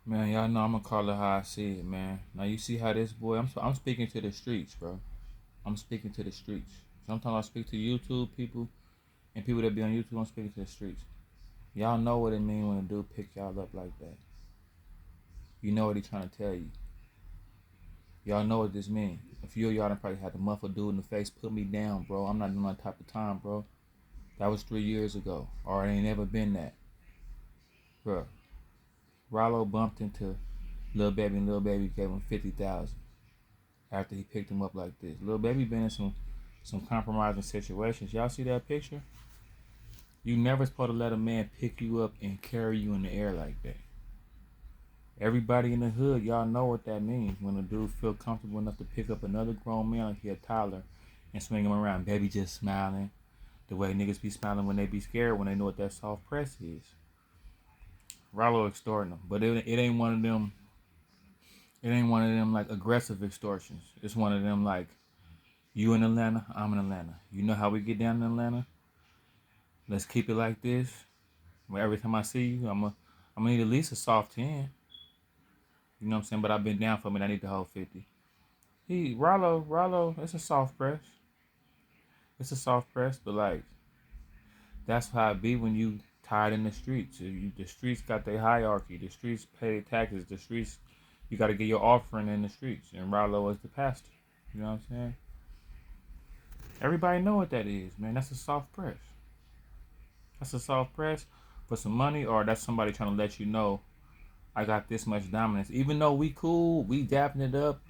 Man, y'all know I'm gonna call it how I see it, man. Now you see how this boy, I'm speaking to the streets, bro. I'm speaking to the streets. Sometimes I speak to YouTube people and people that be on YouTube. I'm speaking to the streets. Y'all know what it mean when a dude pick y'all up like that. You know what he trying to tell you. Y'all know what this mean. A few of y'all done probably had to muffle dude in the face, put me down, bro. I'm not doing that type of time, bro. That was 3 years ago, or it ain't never been that, bro. Ralo bumped into Lil Baby, and Lil Baby gave him 50,000 after he picked him up like this. Lil Baby been in some compromising situations. Y'all see that picture? You never supposed to let a man pick you up and carry you in the air like that. Everybody in the hood, y'all know what that means when a dude feel comfortable enough to pick up another grown man like he a toddler and swing him around. Baby just smiling. The way niggas be smiling when they be scared when they know what that soft press is. Ralo extorting them. But it ain't one of them. It ain't one of them like aggressive extortions. It's one of them like, you in Atlanta, I'm in Atlanta. You know how we get down in Atlanta? Let's keep it like this. Where every time I see you, I'm gonna need at least a soft 10. You know what I'm saying? But I've been down for me. I need the whole 50. Ralo, it's a soft press. It's a soft press, but like that's how it be when you tied in the streets. The streets got their hierarchy. The streets pay taxes. The streets, you got to get your offering in the streets. And Ralo is the pastor. You know what I'm saying? Everybody know what that is, man. That's a soft press. That's a soft press for some money, or that's somebody trying to let you know I got this much dominance. Even though we cool, we dapping it up.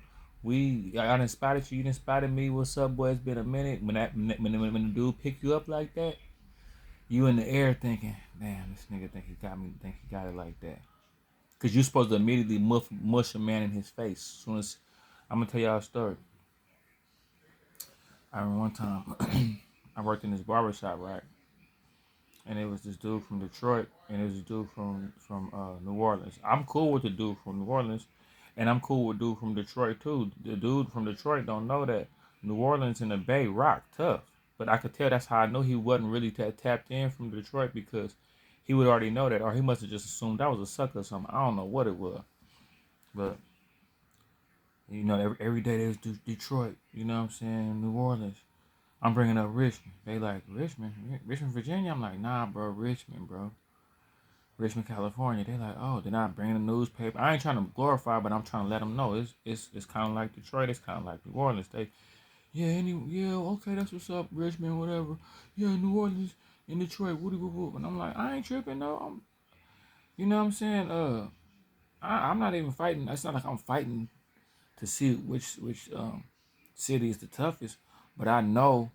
I done spotted you, you done spotted me. What's up, boy? It's been a minute. When the dude pick you up like that, you in the air thinking, damn, this nigga think he got me, think he got it like that. Cause you supposed to immediately mush a man in his face. As soon as I'm gonna tell y'all a story. I remember one time I worked in this barber shop, right? And it was this dude from Detroit, and it was this dude from New Orleans. I'm cool with the dude from New Orleans, and I'm cool with the dude from Detroit too. The dude from Detroit don't know that New Orleans and the Bay rock tough, but I could tell that's how I know he wasn't really tapped in from Detroit because he would already know that, or he must have just assumed I was a sucker or something. I don't know what it was, but you know, every day there's Detroit. You know what I'm saying? New Orleans. I'm bringing up Richmond. They like Richmond, Virginia. I'm like, nah, bro, Richmond, bro. Richmond, California. They like, oh, they're not bringing a newspaper. I ain't trying to glorify, but I'm trying to let them know it's kind of like Detroit. It's kind of like New Orleans. Yeah, okay, that's what's up, Richmond, whatever. Yeah, New Orleans and Detroit, woody woo woo. And I'm like, I ain't tripping though. You know what I'm saying? I'm not even fighting. It's not like I'm fighting to see which city is the toughest, but I know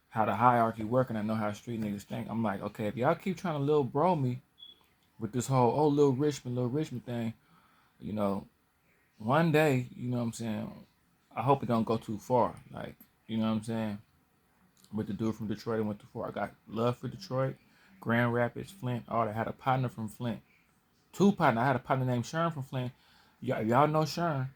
how the hierarchy work and I know how street niggas think. I'm like, okay, if y'all keep trying to little bro me with this whole little Richmond thing, you know, one day, you know what I'm saying, I hope it don't go too far. Like, you know what I'm saying? With the dude from Detroit, it went too far. I got love for Detroit, Grand Rapids, Flint. All that. I had a partner from Flint. Two partners. I had a partner named Sherm from Flint. Y'all know Sherm.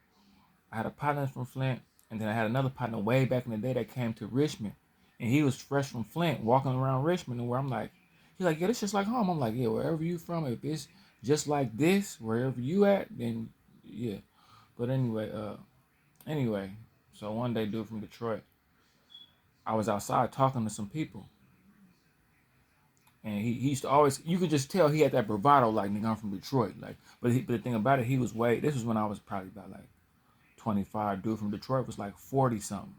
I had a partner from Flint, and then I had another partner way back in the day that came to Richmond, and he was fresh from Flint, walking around Richmond, and where I'm like, he's like, yeah, this just like home. I'm like, yeah, wherever you from, if it's just like this, wherever you at, then yeah. But anyway, so one day, dude from Detroit, I was outside talking to some people, and he used to always, you could just tell he had that bravado, like, nigga, I'm from Detroit, like, but the thing about it, he was this was when I was probably about like 25. Dude from Detroit was like 40 something.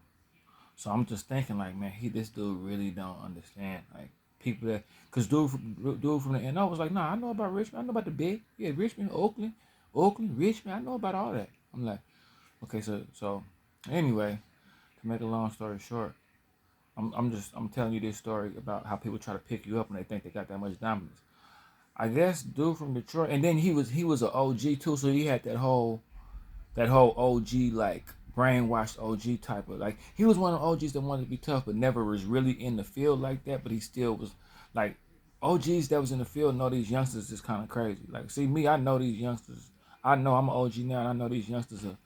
So I'm just thinking, like, man, this dude really don't understand, like, people that, cause dude from the NO was like, nah, I know about Richmond, I know about the big, yeah, Richmond, Oakland, Richmond, I know about all that. I'm like, okay, so anyway, to make a long story short, I'm telling you this story about how people try to pick you up when they think they got that much dominance. I guess dude from Detroit, and then he was an OG too, so he had that whole OG, like brainwashed OG type of, like, he was one of the OGs that wanted to be tough but never was really in the field like that, but he still was like, OGs that was in the field know these youngsters is kind of crazy. Like, see me, I know these youngsters. I know I'm an OG now, and I know these youngsters are.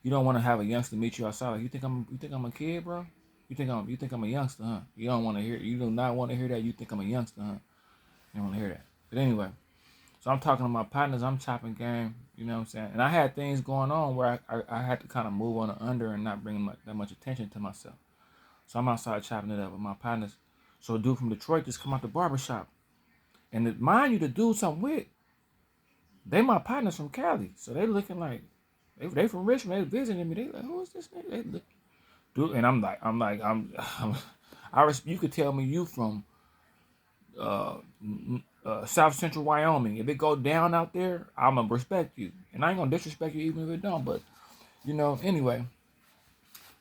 You don't want to have a youngster meet you outside. Like, you think I'm a kid, bro? You think I'm a youngster, huh? You do not want to hear that. You think I'm a youngster, huh? You don't want to hear that. But anyway, So I'm talking to my partners. I'm chopping game. You know what I'm saying? And I had things going on where I had to kind of move on the under and not bring that much attention to myself. So I'm outside chopping it up with my partners. So a dude from Detroit just come out the barbershop. And mind you, the dudes I'm with, they my partners from Cali. So they looking like, they from Richmond. They visiting me. They like, who is this nigga? They look, dude, and you could tell me you from uh, South Central Wyoming. If it go down out there, I'ma respect you, and I ain't gonna disrespect you even if it don't. But anyway.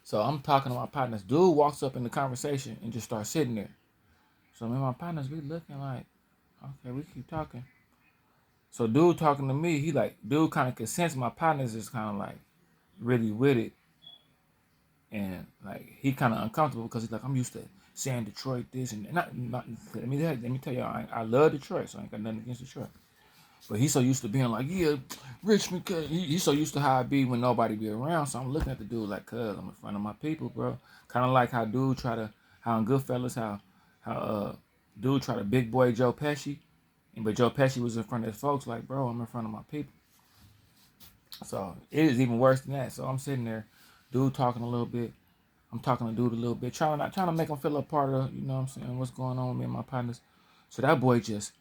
So I'm talking to my partners. Dude walks up in the conversation and just starts sitting there. So me and my partners, we looking like, okay, we keep talking. So dude talking to me, dude kind of can sense my partners is kind of like really with it. And like he kind of uncomfortable because he's like, I'm used to saying Detroit this and not let me tell you, I love Detroit, so I ain't got nothing against Detroit. But he's so used to being like, yeah, Richmond, cuz he's so used to how I be when nobody be around. So I'm looking at the dude like, cuz I'm in front of my people, bro. Kind of like how dude how in Goodfellas, how dude try to big boy Joe Pesci, but Joe Pesci was in front of his folks like, bro, I'm in front of my people. So it is even worse than that. So I'm sitting there, dude talking a little bit. I'm talking to dude a little bit, trying to make him feel a part of, you know what I'm saying, what's going on with me and my partners. So that boy just,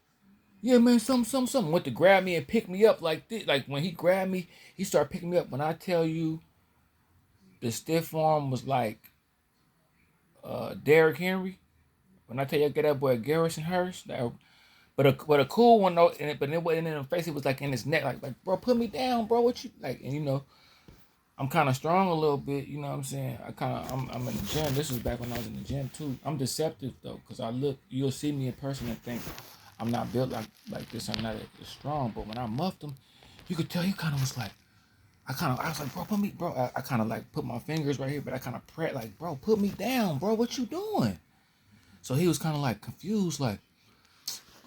yeah, man, something went to grab me and pick me up like this. Like when he grabbed me, he started picking me up. When I tell you, the stiff arm was like Derrick Henry. When I tell you, I get that boy Garrison Hurst. But a cool one though. But it wasn't in his face. It was like in his neck. Like bro, put me down, bro. What you like? And I'm kind of strong a little bit. You know what I'm saying? I'm in the gym. This was back when I was in the gym too. I'm deceptive though, cause you'll see me in person and think I'm not built like this. I'm not as strong. But when I muffed him, you could tell he kind of was like, I was like, bro, put me, bro. I kind of like put my fingers right here, but I kind of pressed like, bro, put me down, bro. What you doing? So he was kind of like confused, like,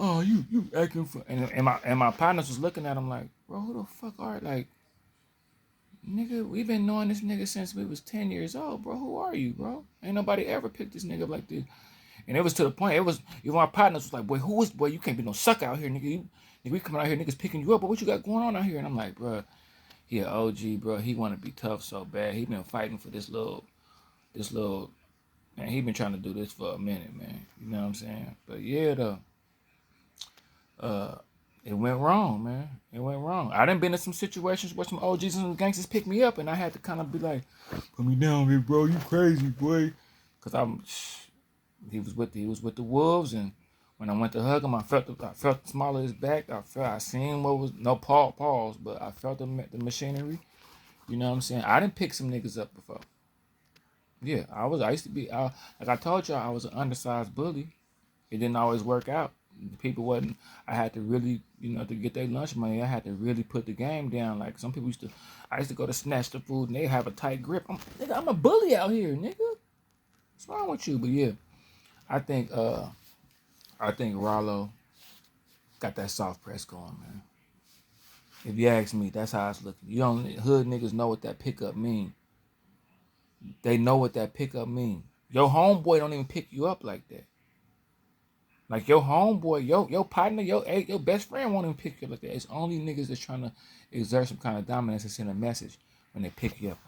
oh, you acting for, and my partners was looking at him like, bro, who the fuck are like, nigga? We been knowing this nigga since we was 10 years old, bro. Who are you, bro? Ain't nobody ever picked this nigga up like this. And it was to the point. Even my partners was like, boy, who is, boy? You can't be no sucker out here, nigga. We coming out here, niggas picking you up, but what you got going on out here? And I'm like, bro, he an OG, bro. He want to be tough so bad. He been fighting for this little, man. He been trying to do this for a minute, man. You know what I'm saying? But yeah, it went wrong, man. It went wrong. I done been in some situations where some OGs and some gangsters picked me up, and I had to kind of be like, put me down here, bro. You crazy, boy. Cause he was with the wolves, and when I went to hug him, I felt the small of his back. I seen what was no pause, but I felt the machinery. You know what I'm saying? I didn't pick some niggas up before. Yeah, I used to be. Like I told y'all, I was an undersized bully. It didn't always work out. The people wasn't. I had to really, to get their lunch money. I had to really put the game down. Like some people used to. I used to go to snatch the food, and they have a tight grip. I'm a bully out here, nigga. What's wrong with you? But yeah, I think Ralo got that soft press going, man. If you ask me, that's how it's looking. Hood niggas know what that pickup mean. They know what that pickup mean. Your homeboy don't even pick you up like that. Like your homeboy, your partner, your best friend won't even pick you up like that. It's only niggas that's trying to exert some kind of dominance and send a message when they pick you up.